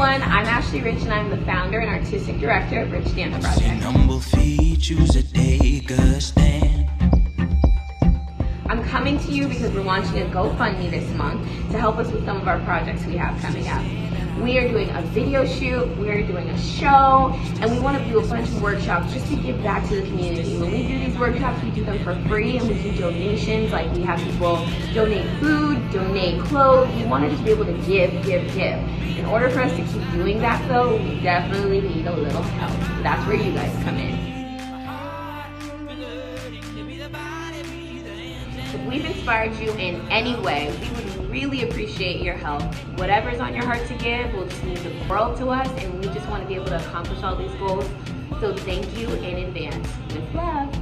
everyone, I'm Ashley Rich and I'm the founder and artistic director of Rich Dance Project. I'm coming to you because we're launching a Go-Fund Me this month to help us with some of our projects we have coming up. We are doing a video shoot, we are doing a show, and we want to do a bunch of workshops just to give back to the community. When we do these workshops, we do them for free and we do donations, like we have people donate food, donate clothes. We want to just be able to give. In order for us to keep doing that though, we definitely need a little help. That's where you guys come in. If we've inspired you in any way, we would really appreciate your help. Whatever's on your heart to give will just mean the world to us, and we just want to be able to accomplish all these goals. So thank you in advance. With love.